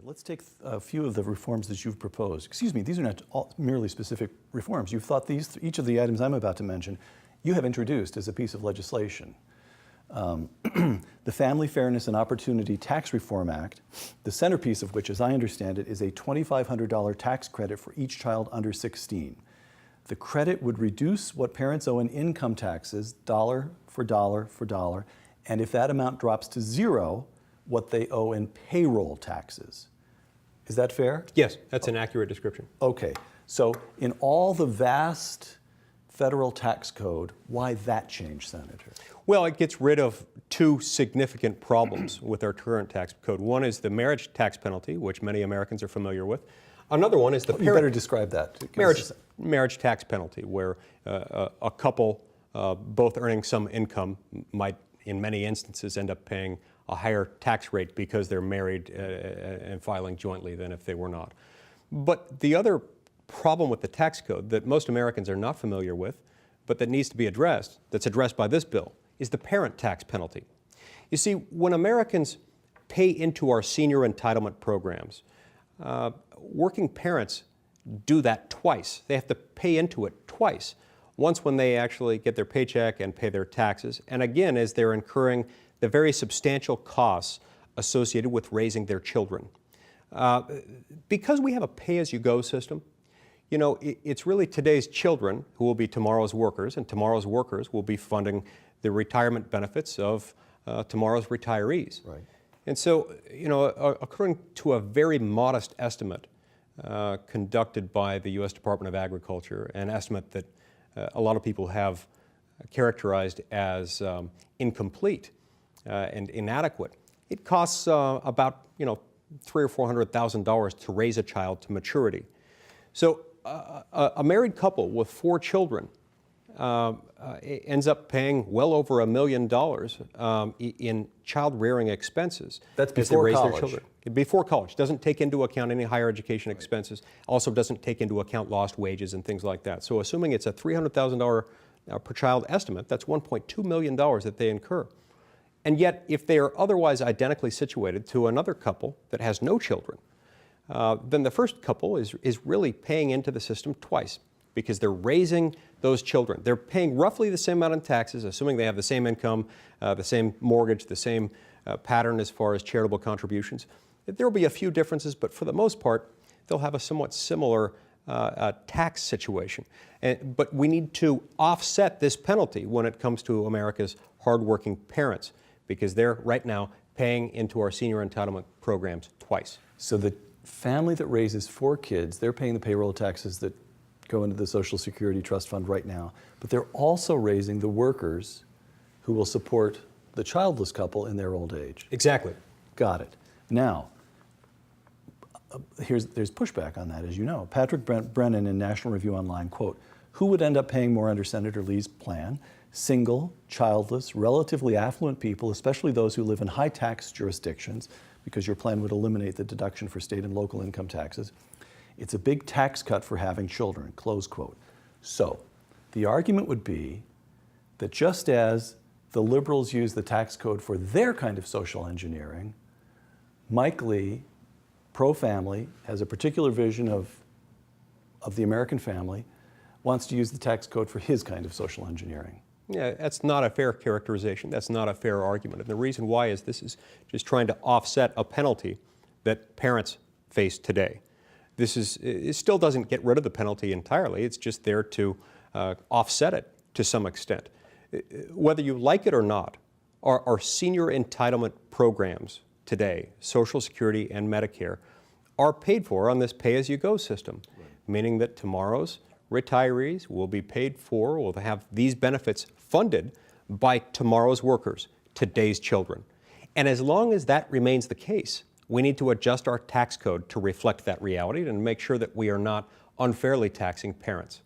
Let's take a few of the reforms that you've proposed. Excuse me, these are not merely specific reforms. You've thought each of the items I'm about to mention, you have introduced as a piece of legislation. The Family Fairness and Opportunity Tax Reform Act, the centerpiece of which, as I understand it, is a $2,500 tax credit for each child under 16. The credit would reduce what parents owe in income taxes, dollar for dollar for dollar, and if that amount drops to zero, what they owe in payroll taxes. Is that fair? Yes, that's an accurate description. Okay, so in all the vast federal tax code, why that change, Senator? Well, it gets rid of two significant problems with our current tax code. One is the marriage tax penalty, which many Americans are familiar with. Another one is the You better describe that. Marriage tax penalty, where a couple both earning some income might, in many instances, end up paying a higher tax rate because they're married and filing jointly than if they were not. But the other problem with the tax code that most Americans are not familiar with, but that needs to be addressed, that's addressed by this bill, is the parent tax penalty. You see, when Americans pay into our senior entitlement programs, working parents do that twice. They have to pay into it twice. Once when they actually get their paycheck and pay their taxes, and again as they're incurring the very substantial costs associated with raising their children. Because we have a pay-as-you-go system, you know, it's really today's children who will be tomorrow's workers, and tomorrow's workers will be funding the retirement benefits of tomorrow's retirees. Right. And so, you know, according to a very modest estimate conducted by the U.S. Department of Agriculture, an estimate that a lot of people have characterized as incomplete and inadequate, it costs about, you know, $300,000 or $400,000 to raise a child to maturity. So a married couple with 4 children ends up paying well over $1 million in child rearing expenses. That's as they before raise college. their children. Before college. Doesn't take into account any higher education expenses. Also doesn't take into account lost wages and things like that. So assuming it's a $300,000 per child estimate, that's $1.2 million that they incur. And yet, if they are otherwise identically situated to another couple that has no children, then the first couple is really paying into the system twice, because they're raising those children. They're paying roughly the same amount in taxes, assuming they have the same income, the same mortgage, the same pattern as far as charitable contributions. There will be a few differences, but for the most part, they'll have a somewhat similar tax situation. But we need to offset this penalty when it comes to America's hardworking parents, because they're right now paying into our senior entitlement programs twice. So the family that raises 4 kids, they're paying the payroll taxes that go into the Social Security Trust Fund right now, but they're also raising the workers who will support the childless couple in their old age. Exactly. Got it. Now, there's pushback on that, as you know. Patrick Brennan in National Review Online, quote, "Who would end up paying more under Senator Lee's plan? Single, childless, relatively affluent people, especially those who live in high tax jurisdictions, because your plan would eliminate the deduction for state and local income taxes. It's a big tax cut for having children," close quote. So the argument would be that just as the liberals use the tax code for their kind of social engineering, Mike Lee, pro-family, has a particular vision of the American family, wants to use the tax code for his kind of social engineering. Yeah, that's not a fair characterization. That's not a fair argument. And the reason why is this is just trying to offset a penalty that parents face today. It still doesn't get rid of the penalty entirely. It's just there to offset it to some extent. Whether you like it or not, our senior entitlement programs today, Social Security and Medicare, are paid for on this pay-as-you-go system, meaning that tomorrow's retirees will be paid for, will have these benefits funded by tomorrow's workers, today's children. And as long as that remains the case, we need to adjust our tax code to reflect that reality and make sure that we are not unfairly taxing parents.